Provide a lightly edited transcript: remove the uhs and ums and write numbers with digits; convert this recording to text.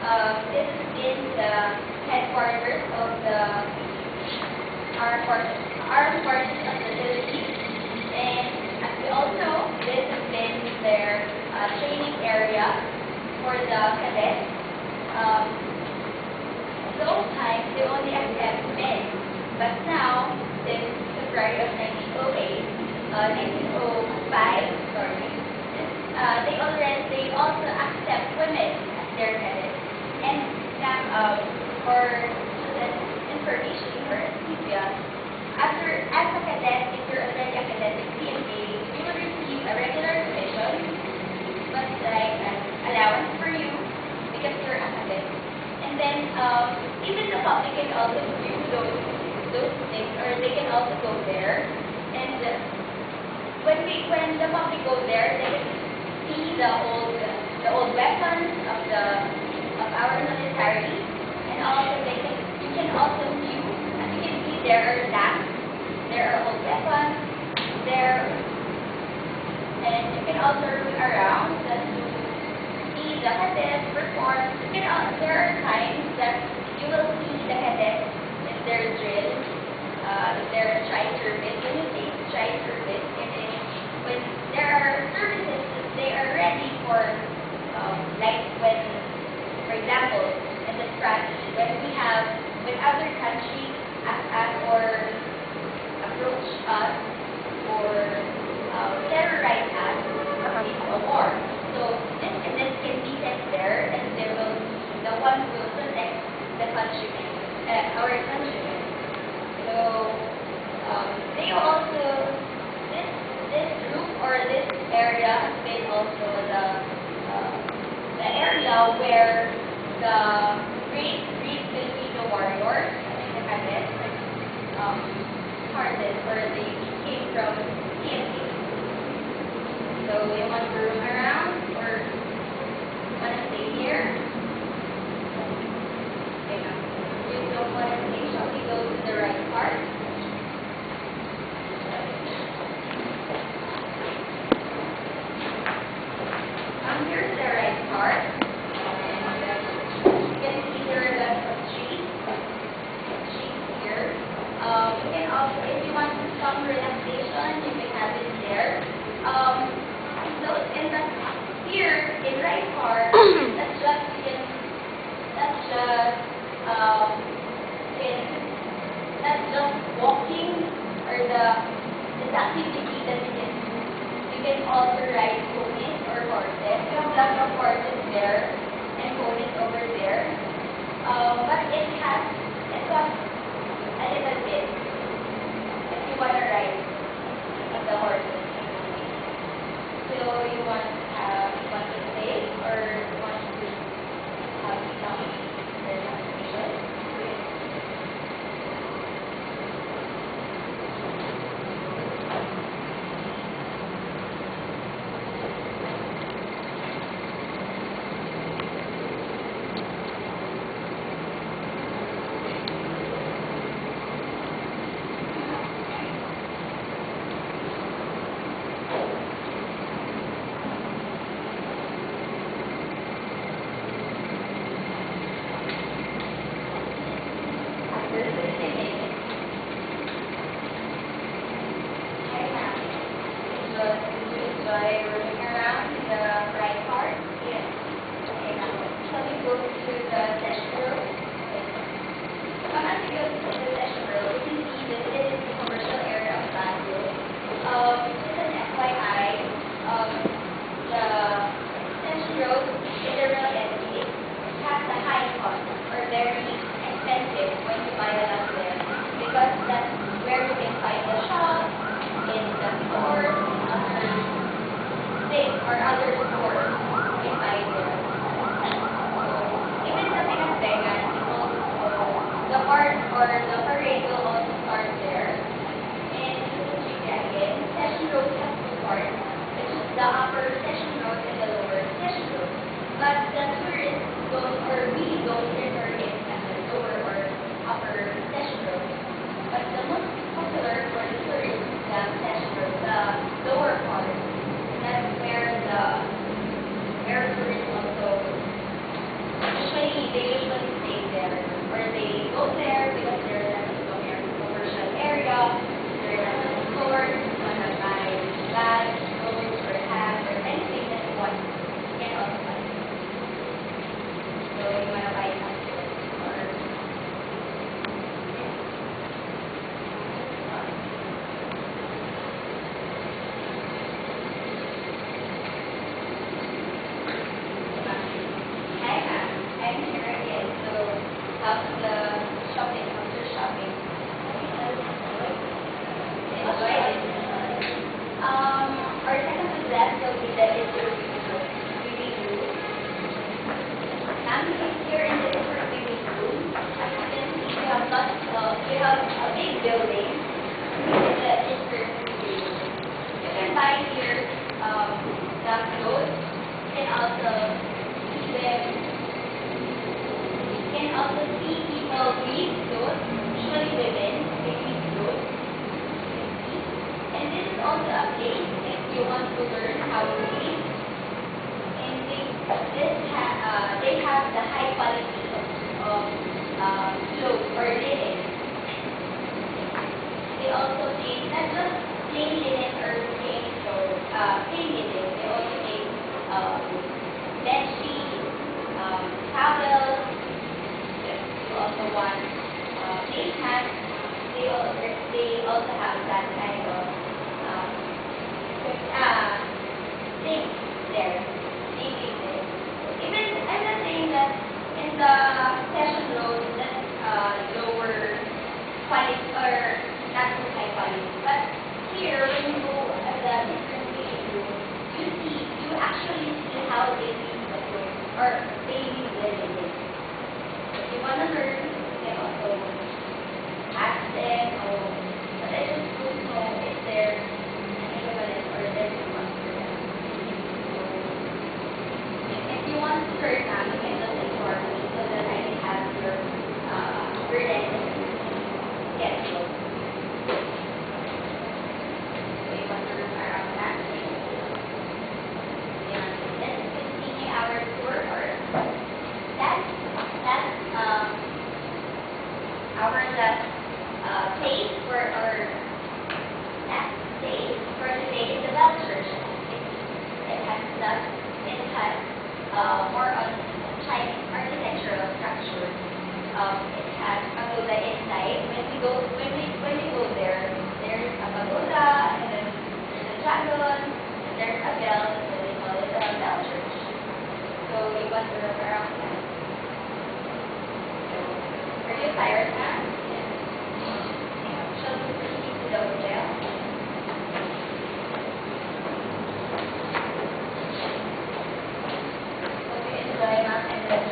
This is the headquarters of the armed forces of the Philippines. And as we all know, this has been their training area for the cadets. Those times, they only accept men. But now, since February of 1908, 1905, sorry, they also accept women as their cadets. And now, for student information for Anesthesia, as a cadet, if you're already a cadet in PMA, you will receive a regular commission, but like an allowance for you because you're a cadet. And then even the public can also view those things, or they can also go there. And when the public go there, they can see the old weapons of our military, and also you can also view, as you can see, there are tanks, there are old weapons there, and you can also look around to see the cadets perform. There are times that you will see the cadets in their drill, their tri-service. When you say tri-service, it is when there are services that they are ready for, like when, for example, in the strategy, when other countries ask us or approach us or terrorize us in a war. So this can be sent there, and they will be the one who will protect the countrymen, our countrymen. So they also, this group or this area has been also the area where the great Filipino warriors, the cadets, started, or they came from PMA. So you want to roam around, or want to stay here? Okay, now. You don't want to stay, shall we go to the right part? Here's the right part. You can see there are lots of trees here. You can also, if you want some relaxation, you can have it there. Here in right part, that's just walking, or the activity that you can do. You can also ride ponies or horses. You have lots of horses there and ponies over there. But it costs a little bit if you want to ride on the horses. So you want to stay, or you want to have some relaxation? By rolling around in the right part? Yes. Okay, now, shall we go to the session room? As we go to the session room, you can see that this is the commercial area of Baguio. Just an FYI, the session room is a real entity. It has a high cost, or very expensive when you buy a lot there, because that's where you can find the shop, in the stores, or other stores in Baguio. Even sa Pinagbengan, the part or the parade will also start there. And again, session road has two parts, which is the upper session road and the lower session road. But the tourists don't, or we don't refer it as the lower or upper session road. But the most popular women, baby clothes. And this is also a place if you want to learn how to read. And they have the high quality of clothes or linen. They also make not just plain linen or plain clothes, plain linen. They also make bed sheets, towels. If you also want plain hats, they also have that kind of things there. Maybe there. Even I'm not saying that in the session road that's lower quality or not so high quality. But here, when you go at the different station room, you actually see how they use the clothes or they use the linen. If you want to learn, you can also ask them or but I just don't know if they're an equivalent or there's one for them. So, if you want to learn now, you can just inform me so that I can have your lesson schedule. So, you want to learn around that? Yeah. Let's continue our tour or that's our last place for our last day for today is the Bell Church. It has more on Chinese architectural structure. It has pagoda inside. When we go there, there's a pagoda and then there's a dragon and there's a bell, so they call it the Bell Church. So we want to look around that. So, are you tired now? Shall we proceed to the hotel? Hope you enjoy, ma'am, and then